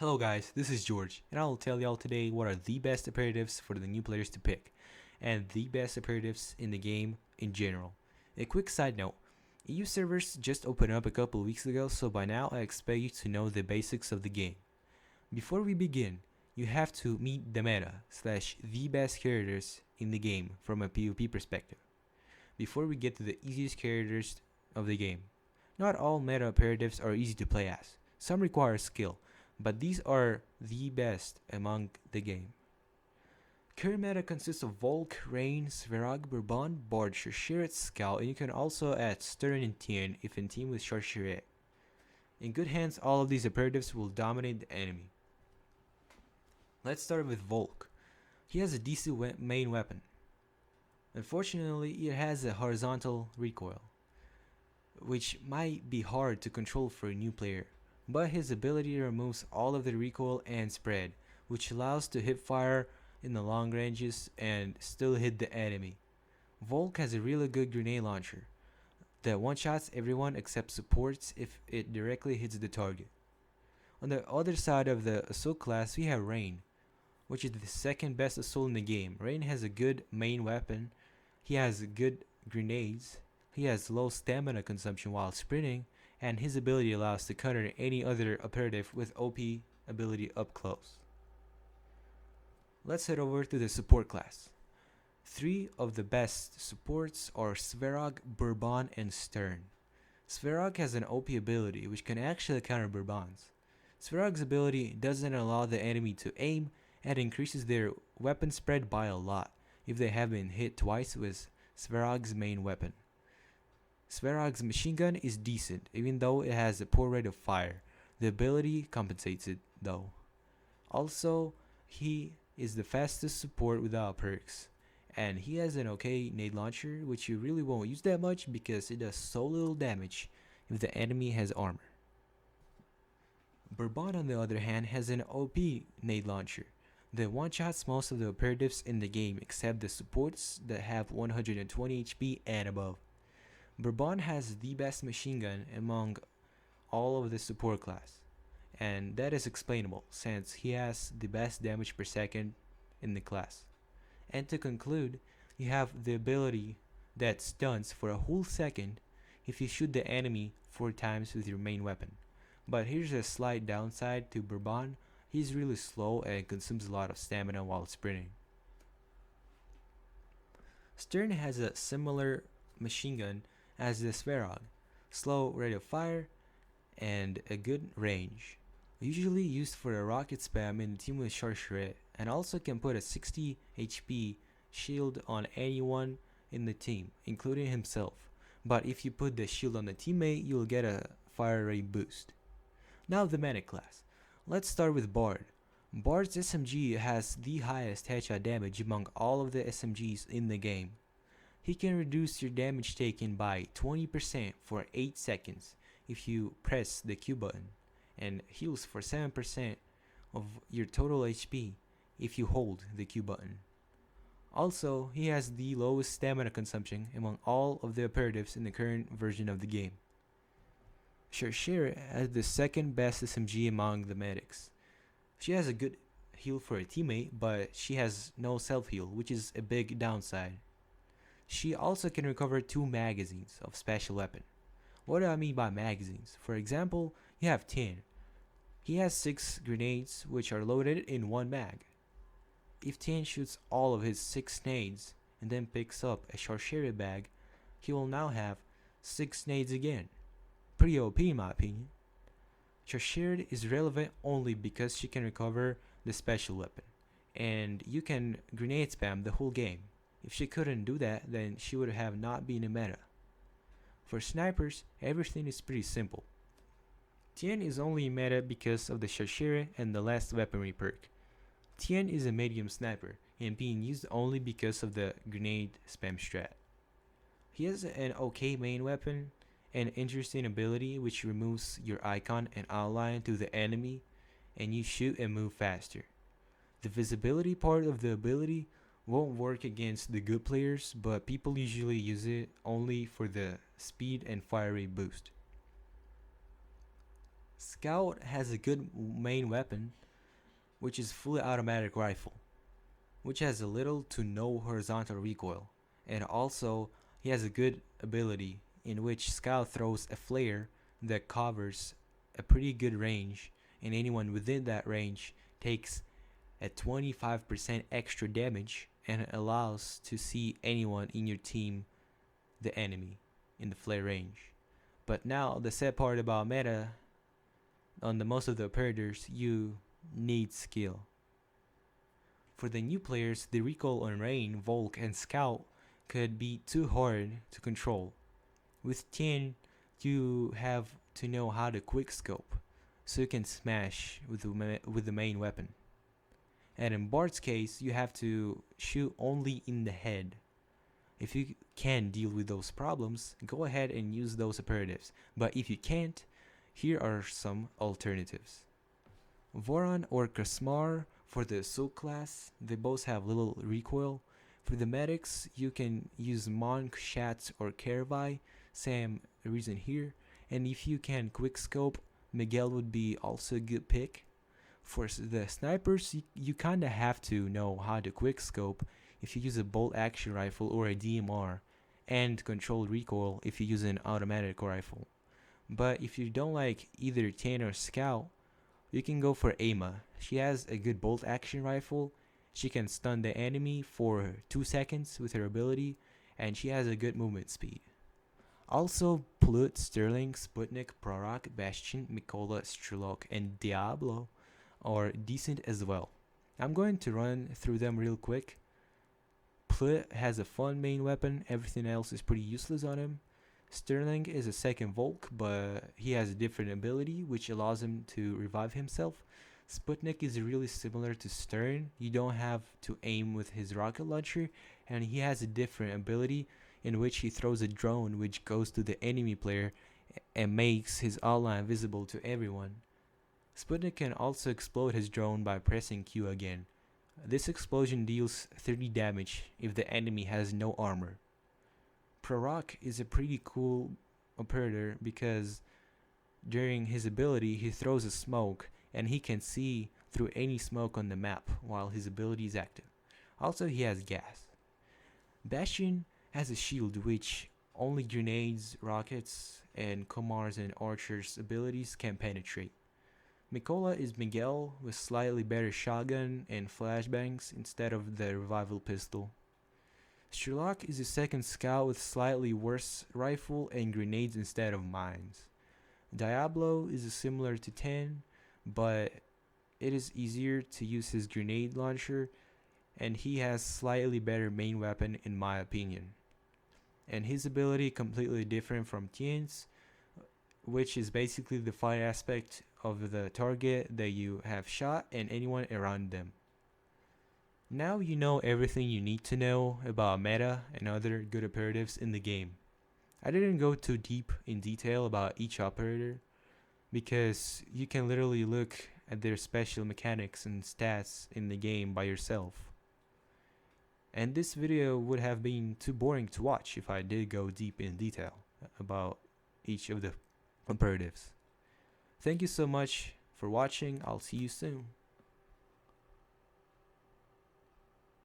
Hello guys, this is George, and I'll tell y'all today what are the best operatives for the new players to pick, and the best operatives in the game in general. A quick side note, EU servers just opened up a couple weeks ago, so by now I expect you to know the basics of the game. Before we begin, you have to meet the meta slash the best characters in the game from a PvP perspective. Before we get to the easiest characters of the game. Not all meta operatives are easy to play as. Some require skill, but these are the best among the game. Current meta consists of Volk, Rain, Sverag, Bourbon, Bard, Sharsheret, Scout, and you can also add Stern and Tien if in team with Sharsheret. In good hands, all of these operatives will dominate the enemy. Let's start with Volk. He has a decent main weapon. Unfortunately, it has a horizontal recoil, which might be hard to control for a new player, but his ability removes all of the recoil and spread, which allows to hip fire in the long ranges and still hit the enemy. Volk has a really good grenade launcher that one-shots everyone except supports if it directly hits the target. On the other side of the assault class, we have Rain, which is the second best assault in the game. Rain has a good main weapon, he has good grenades, he has low stamina consumption while sprinting, and his ability allows to counter any other operative with OP ability up close. Let's head over to the support class. Three of the best supports are Sverag, Bourbon, and Stern. Sverag has an OP ability which can actually counter Bourbon's. Sverag's ability doesn't allow the enemy to aim and increases their weapon spread by a lot if they have been hit twice with Sverag's main weapon. Sverag's machine gun is decent, even though it has a poor rate of fire. The ability compensates it, though. Also, he is the fastest support without perks, and he has an okay nade launcher, which you really won't use that much because it does so little damage if the enemy has armor. Bourbon, on the other hand, has an OP nade launcher that one-shots most of the operatives in the game except the supports that have 120 HP and above. Bourbon has the best machine gun among all of the support class, and that is explainable since he has the best damage per second in the class. And to conclude, you have the ability that stuns for a whole second if you shoot the enemy 4 times with your main weapon. But here's a slight downside to Bourbon, he's really slow and consumes a lot of stamina while sprinting. Stern has a similar machine gun as the Sverag, slow rate of fire, and a good range. Usually used for a rocket spam in the team with Sharsheret, and also can put a 60 HP shield on anyone in the team, including himself. But if you put the shield on the teammate, you'll get a fire rate boost. Now the medic class. Let's start with Bard. Bard's SMG has the highest headshot damage among all of the SMGs in the game. He can reduce your damage taken by 20% for 8 seconds if you press the Q button, and heals for 7% of your total HP if you hold the Q button. Also, he has the lowest stamina consumption among all of the operatives in the current version of the game. Sharsheret has the second best SMG among the medics. She has a good heal for a teammate, but she has no self-heal, which is a big downside. She also can recover 2 magazines of special weapon. What do I mean by magazines? For example, you have Tien. He has 6 grenades which are loaded in 1 mag. If Tien shoots all of his 6 nades and then picks up a Sharsheret bag, he will now have 6 nades again. Pretty OP in my opinion. Sharsheret is relevant only because she can recover the special weapon, and you can grenade spam the whole game. If she couldn't do that, then she would have not been a meta. For snipers, everything is pretty simple. Tien is only meta because of the Sharsheret and the last weaponry perk. Tien is a medium sniper and being used only because of the grenade spam strat. He has an okay main weapon, an interesting ability which removes your icon and outline to the enemy, and you shoot and move faster. The visibility part of the ability won't work against the good players, but people usually use it only for the speed and fire rate boost. Scout has a good main weapon, which is fully automatic rifle, which has a little to no horizontal recoil, and also he has a good ability in which Scout throws a flare that covers a pretty good range, and anyone within that range takes a 25% extra damage and allows to see anyone in your team, the enemy, in the flare range. But now the sad part about meta, on the most of the operators, you need skill. For the new players, the recoil on Rain, Volk, and Scout could be too hard to control. With Tien, you have to know how to quickscope, so you can smash with the main weapon. And in Bard's case, you have to shoot only in the head. If you can deal with those problems, go ahead and use those operatives. But if you can't, here are some alternatives. Voron or Krasmar for the Assault class, they both have little recoil. For the medics, you can use Monk, Shatz, or Kervai, same reason here. And if you can quickscope, Miguel would be also a good pick. For the snipers, you kinda have to know how to quickscope if you use a bolt action rifle or a DMR, and controlled recoil if you use an automatic rifle. But if you don't like either Tien or Scout, you can go for Ama. She has a good bolt action rifle, she can stun the enemy for 2 seconds with her ability, and she has a good movement speed. Also, Plut, Sterling, Sputnik, Prorok, Bastion, Mikola, Strelok, and Diablo are decent as well. I'm going to run through them real quick. Plut has a fun main weapon, everything else is pretty useless on him. Sterling is a second Volk, but he has a different ability which allows him to revive himself. Sputnik is really similar to Stern. You don't have to aim with his rocket launcher, and he has a different ability in which he throws a drone which goes to the enemy player and makes his outline visible to everyone. Sputnik can also explode his drone by pressing Q again. This explosion deals 30 damage if the enemy has no armor. Prorok is a pretty cool operator because during his ability he throws a smoke and he can see through any smoke on the map while his ability is active. Also, he has gas. Bastion has a shield which only grenades, rockets, and Komar's and Archer's abilities can penetrate. Mikola is Miguel with slightly better shotgun and flashbangs instead of the revival pistol. Sherlock is a second scout with slightly worse rifle and grenades instead of mines. Diablo is similar to 10, but it is easier to use his grenade launcher, and he has slightly better main weapon in my opinion. And his ability completely different from Tien's, which is basically the fight aspect of the target that you have shot and anyone around them. Now you know everything you need to know about meta and other good operatives in the game. I didn't go too deep in detail about each operator because you can literally look at their special mechanics and stats in the game by yourself. And this video would have been too boring to watch if I did go deep in detail about each of the operatives. Thank you so much for watching. I'll see you soon.